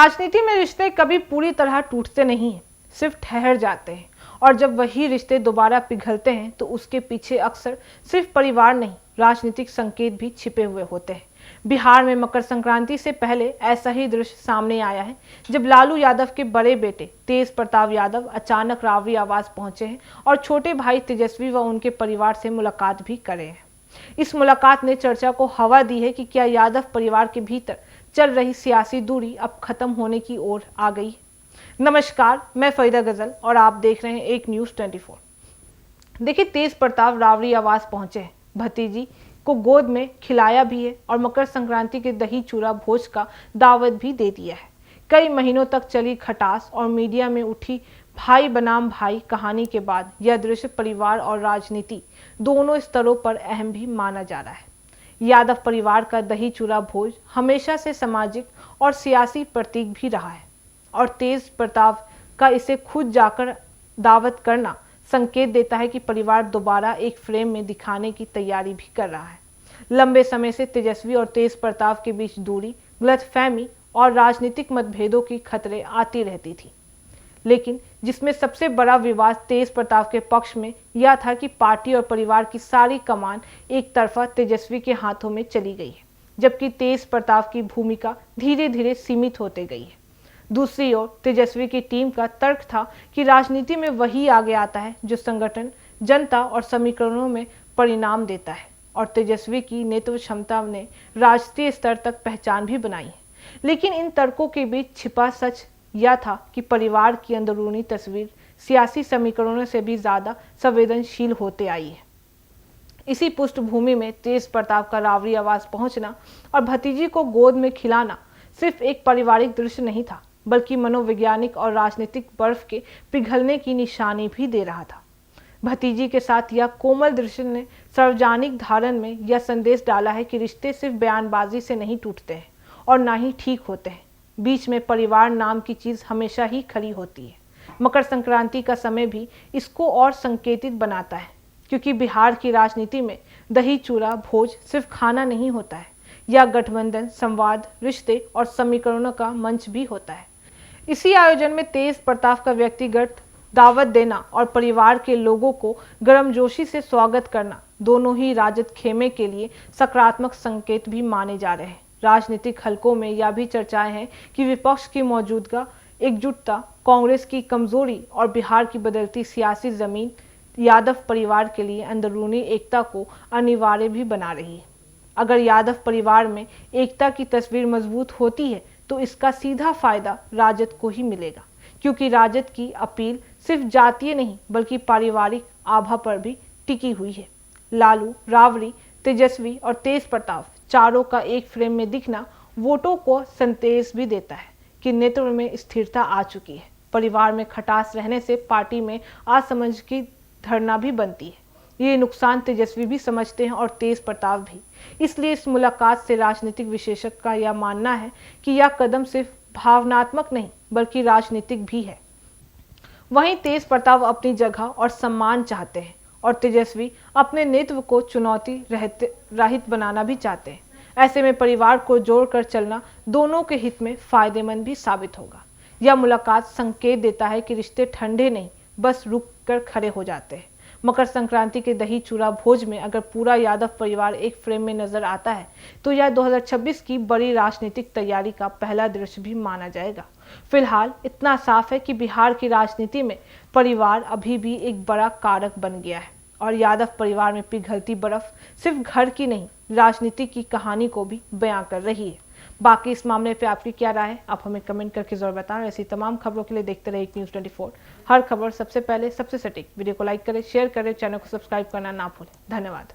राजनीति में रिश्ते कभी पूरी तरह टूटते नहीं हैं, सिर्फ ठहर जाते हैं। और जब वही रिश्ते दोबारा पिघलते हैं तो उसके पीछे अक्सर सिर्फ परिवार नहीं, राजनीतिक संकेत भी छिपे हुए होते हैं। बिहार में मकर संक्रांति से पहले ऐसा ही दृश्य सामने आया है, जब लालू यादव के बड़े बेटे तेज प्रताप यादव अचानक रावरी आवास पहुंचे हैं और छोटे भाई तेजस्वी व उनके परिवार से मुलाकात भी करे हैं। इस मुलाकात ने चर्चा को हवा दी है कि क्या यादव परिवार के भीतर चल रही सियासी दूरी अब खत्म होने की ओर आ गई है। नमस्कार, मैं फरीदा गजल और आप देख रहे हैं एक न्यूज़ 24। देखिए, तेज प्रताप रावरी आवास पहुंचे हैं, भतीजी को गोद में खिलाया भी है और मकर संक्रांति के दही चूरा भोज का दावत भी दे दिया है। कई महीनों तक चली खटास और मीडिया में उठी भाई बनाम भाई कहानी के बाद यह दृश्य परिवार और राजनीति दोनों स्तरों पर अहम भी माना जा रहा है। यादव परिवार का दही चूरा भोज हमेशा से सामाजिक और सियासी प्रतीक भी रहा है और तेज प्रताप का इसे खुद जाकर दावत करना संकेत देता है कि परिवार दोबारा एक फ्रेम में दिखाने की तैयारी भी कर रहा है। लंबे समय से तेजस्वी और तेज प्रताप के बीच दूरी, गलतफहमी और राजनीतिक मतभेदों की खतरे आती रहती थी, लेकिन जिसमें सबसे बड़ा विवाद तेज प्रताप के पक्ष में यह था कि पार्टी और परिवार की सारी कमान एक तरफा तेजस्वी के हाथों में चली गई है, जबकि तेज प्रताप की भूमिका धीरे धीरे सीमित होते गई है। दूसरी ओर तेजस्वी की टीम का तर्क था कि राजनीति में वही आगे आता है जो संगठन, जनता और समीकरणों में परिणाम देता है, और तेजस्वी की नेतृत्व क्षमता ने राष्ट्रीय स्तर तक पहचान भी बनाई है। लेकिन इन तर्कों के बीच छिपा सच यह था कि परिवार की अंदरूनी तस्वीर सियासी समीकरणों से भी ज्यादा संवेदनशील होते आई है। इसी पृष्ठभूमि में तेज प्रताप का रावरी आवास पहुंचना और भतीजी को गोद में खिलाना सिर्फ एक पारिवारिक दृश्य नहीं था, बल्कि मनोवैज्ञानिक और राजनीतिक बर्फ के पिघलने की निशानी भी दे रहा था। भतीजी के साथ यह कोमल दृश्य ने सार्वजनिक धारण में यह संदेश डाला है कि रिश्ते सिर्फ बयानबाजी से नहीं टूटते हैं और ना ही ठीक होते हैं। बीच में परिवार नाम की चीज हमेशा ही खड़ी होती है। मकर संक्रांति का समय भी इसको और संकेतित बनाता है, क्योंकि बिहार की राजनीति में दही चूरा भोज सिर्फ खाना नहीं होता है, यह गठबंधन, संवाद, रिश्ते और समीकरणों का मंच भी होता है। इसी आयोजन में तेज प्रताप का व्यक्तिगत दावत देना और परिवार के लोगों को गर्मजोशी से स्वागत करना दोनों ही राजद खेमे के लिए सकारात्मक संकेत भी माने जा रहे हैं। राजनीतिक हलकों में यह भी चर्चाएं हैं कि विपक्ष की मौजूदा एकजुटता, कांग्रेस की कमजोरी और बिहार की बदलती सियासी जमीन यादव परिवार के लिए अंदरूनी एकता को अनिवार्य भी बना रही है। अगर यादव परिवार में एकता की तस्वीर मजबूत होती है तो इसका सीधा फायदा राजद को ही मिलेगा, क्योंकि राजद की अपील सिर्फ जातीय नहीं बल्कि पारिवारिक आभा पर भी टिकी हुई है। लालू, रावरी, तेजस्वी और तेज प्रताप चारों का एक फ्रेम में दिखना वोटों को संदेश भी देता है कि नेतृत्व में स्थिरता आ चुकी है। परिवार में खटास रहने से पार्टी में असमंजस की धारणा भी बनती है। ये नुकसान तेजस्वी भी समझते हैं और तेज प्रताप भी। इसलिए इस मुलाकात से राजनीतिक विशेषज्ञ का यह मानना है कि यह कदम सिर्फ भावनात्मक नहीं बल्कि राजनीतिक भी है। वहीं तेज प्रताप अपनी जगह और सम्मान चाहते हैं और तेजस्वी अपने नेतृत्व को चुनौती रहित बनाना भी चाहते हैं। ऐसे में परिवार को जोड़कर चलना दोनों के हित में फायदेमंद भी साबित होगा। यह मुलाकात संकेत देता है कि रिश्ते ठंडे नहीं बस रुक कर खड़े हो जाते हैं। मकर संक्रांति के दही चूरा भोज में अगर पूरा यादव परिवार एक फ्रेम में नजर आता है तो यह 2026 की बड़ी राजनीतिक तैयारी का पहला दृश्य भी माना जाएगा। फिलहाल इतना साफ है कि बिहार की राजनीति में परिवार अभी भी एक बड़ा कारक बन गया है और यादव परिवार में पिघलती बर्फ सिर्फ घर की नहीं, राजनीति की कहानी को भी बयां कर रही है। बाकी इस मामले पे आपकी क्या राय है, आप हमें कमेंट करके जरूर बताएं। ऐसी तमाम खबरों के लिए देखते रहिए एक न्यूज़ 24। हर खबर सबसे पहले, सबसे सटीक। वीडियो को लाइक करें, शेयर करें, चैनल को सब्सक्राइब करना ना भूलें। धन्यवाद।